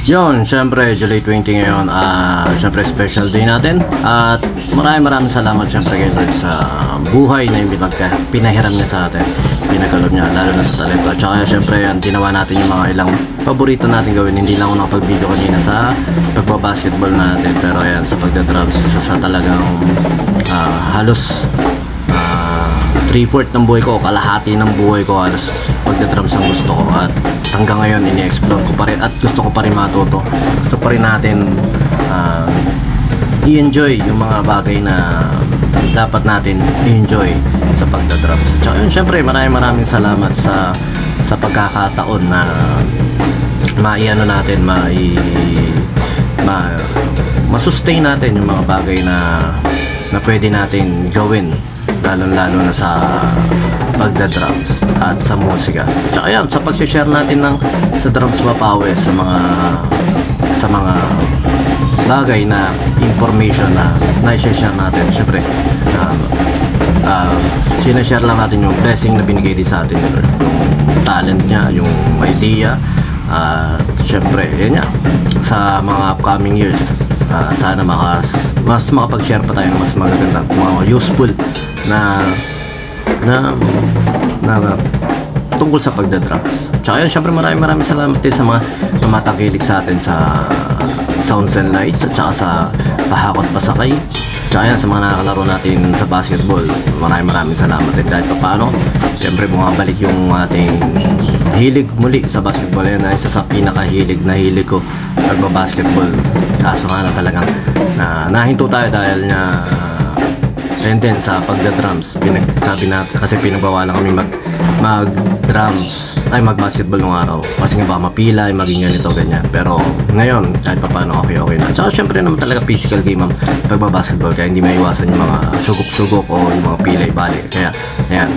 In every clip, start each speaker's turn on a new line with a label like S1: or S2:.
S1: Yun, syempre July 20 ngayon, syempre special day natin. At maraming salamat syempre kay Lord sa buhay na yung pinahiram niya sa atin, pinagalob niya, lalo na sa talento. At saka syempre yan, ginawa natin yung mga ilang paborito natin gawin. Hindi lang ako nakapag-video kanina sa pagbabasketball natin, pero yan sa pagdadrums, isa sa talagang halos 3/4 ng buhay ko, kalahati ng buhay ko halos pagdadrums ang gusto ko. At hanggang ngayon ini-explore ko pa rin at gusto ko pa rin matuto. Gusto pa rin natin i-enjoy yung mga bagay na dapat natin i-enjoy sa pagdadrums. Tsaka yun, syempre maraming salamat sa pagkakataon na maiano natin, ma-sustain natin yung mga bagay na pwede natin gawin, lalo na sa pagdadrums at sa musika. Tsaka yan, sa pag-share natin sa Drums Mapawi, sa mga bagay na information na i-share natin. Syempre sinashare lang natin yung blessing na binigay din sa atin ni Lord, yung talent niya, yung idea. Syempre yan nga, sa mga upcoming years, sana mas makapag-share pa tayo ng mas magaganda, mga useful na tungkol sa pagdadrums. Tsaka yun, syempre maraming salamat din sa mga tumatakilik sa atin sa Sounds and Lights, at saka sa Pahakot Pasakay. Tsaka yan, sa mga nakakalaro natin sa basketball, maraming salamat din. Kahit pa paano, syempre bumabalik yung ating hilig muli sa basketball. Yan ay isa sa pinakahilig ko pagbabasketball. Kaso nga na talagang nahinto tayo dahil na and then sa pagdadrums, sabi natin kasi pinagbawalan kami mag-basketball nung araw kasi nga baka mapilay, maging ganito, ganyan. Pero ngayon, kahit pa paano, okay na. Tsaka syempre naman talaga physical game ang pagbabasketball, kaya hindi maiwasan yung mga sugok-sugok o yung mga pilay-bali. Kaya, ayan,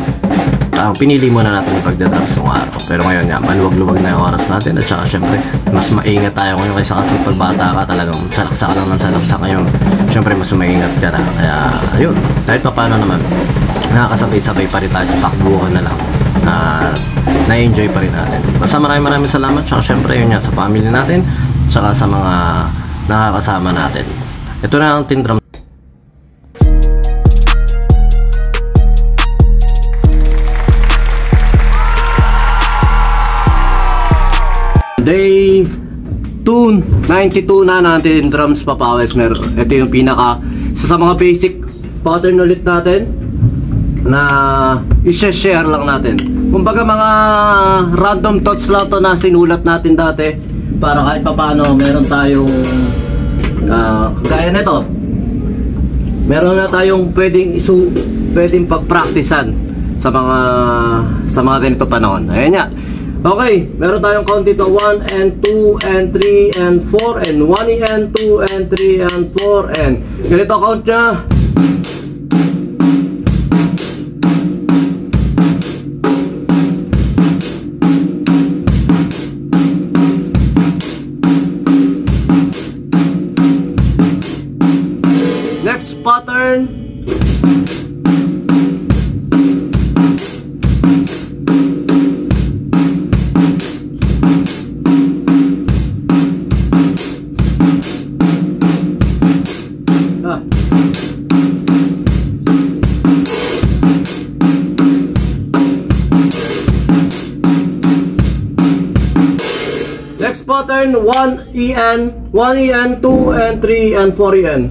S1: pinili muna natin yung pagdadrums nung araw. Pero ngayon nga, maluwag-luwag na yung oras natin. At saka syempre, mas maingat tayo ngayon kaysa kasi pagbata ka, talagang salaksa ka lang ng salaksa ngayon. Syempre, mas maingat ka na. Kaya, ayun, kahit pa paano naman, nakakasabay-sabay pa rin tayo sa takbuhan na lang. Na-enjoy pa rin natin. Basta maraming salamat. Tsaka syempre yun nga, sa family natin, tsaka sa mga nakakasama natin. Ito na ang Tindram. Day 292 na natin Drums Mapawi. Ito yung isa sa mga basic pattern ulit natin na i-share lang natin. Kumbaga mga random thoughts lang to na sinulat natin dati, para kahit pa paano meron tayong gaya nito, meron na tayong pwedeng pag-practicean sa mga ganito panahon. Ayan nga. Okay, meron tayong count dito, 1 and 2 and 3 and 4 and 1 and 2 and 3 and 4 and ganito count nya. Next pattern. Next pattern, 1 EN, 2 and 3 and 4 EN.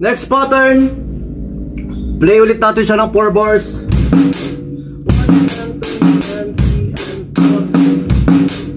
S1: Next pattern, play ulit natin siya ng 4 bars. 1 and 2 and 3 and 4. 1 and 2 and 3 and 4.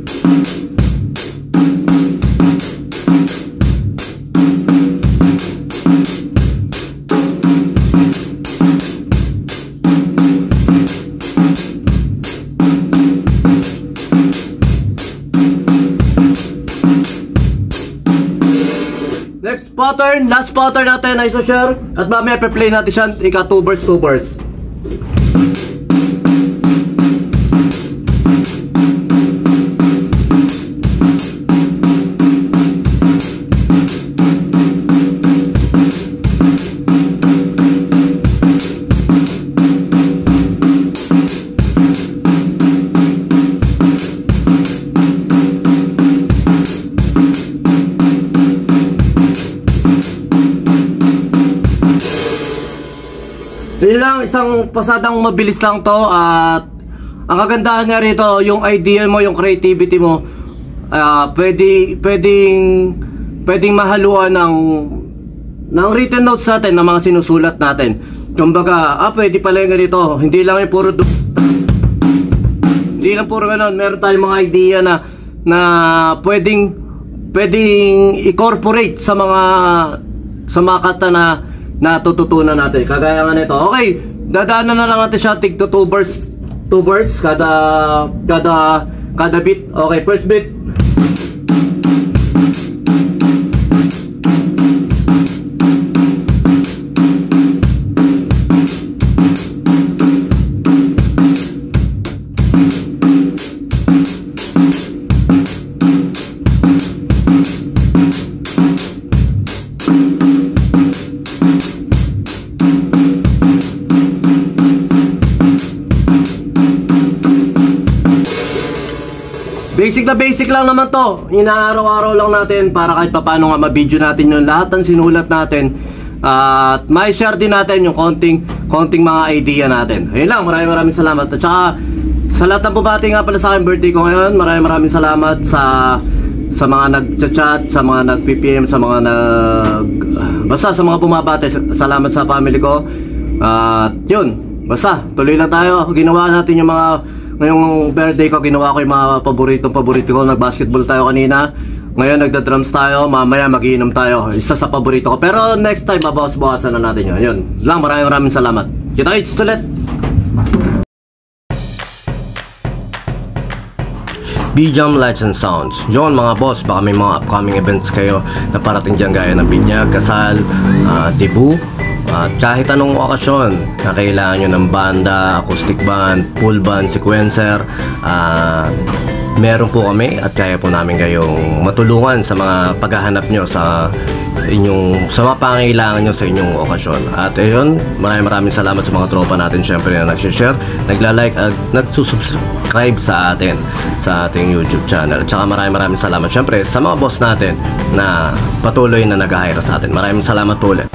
S1: Next pattern, 1 and 2 and 3 and 4 and. Next pattern, 1 EN, 2 and 3 and 4 and. last pattern natin na isa-share. At mamaya pe-play natin siya, ika 2 bars, 2 bars. Yun lang, isang pasadang mabilis lang to. At ang kagandahan nga rito, yung idea mo, yung creativity mo, pwedeng mahaluan ng written notes natin, ng mga sinusulat natin. Kumbaga, pwede pala yung ganito. Hindi lang yung puro hindi lang puro ganun. Meron tayong mga idea na pwedeng incorporate sa mga kata na natututunan natin. Kagaya nga nito. Okay, dadaanan na lang natin siya tig to 2 bars kada beat. Okay, first beat. Basic na basic lang naman to. Inaaraw-araw lang natin para kahit paano nga ma-video natin yung lahat ng sinulat natin. At may share din natin yung konting mga idea natin. Ayun lang, maraming salamat. At saka sa lahat ng bumati nga pala sa aking birthday ko ngayon, maraming salamat sa mga nag-chat, sa mga nag-PPM, sa mga basta sa mga bumabati. Salamat sa family ko. At yun, basta tuloy lang tayo. Ginawa natin yung mga ngayong birthday ko, ginawa ko yung mga paborito ko. Nag-basketball tayo kanina. Ngayon nagda-drums tayo. Mamaya magiinom tayo. Isa sa paborito ko. Pero next time, mabawas-bawasan na natin yun. Yun lang, maraming salamat. Kita-kits ulit. B-Jam Lights and Sounds. Yun mga boss, baka may mga upcoming events kayo na parating dyan gaya ng binyag, kasal, debut. At kahit anong okasyon na kailangan nyo ng banda, acoustic band, full band, sequencer, meron po kami at kaya po namin kayong matulungan sa mga paghahanap nyo sa mga pangailangan nyo sa inyong okasyon. At ayun, maraming salamat sa mga tropa natin syempre na nag-share, nagla-like at nagsusubscribe sa atin sa ating YouTube channel. At saka maraming salamat syempre sa mga boss natin na patuloy na nag-hire sa atin. Maraming salamat po ulit.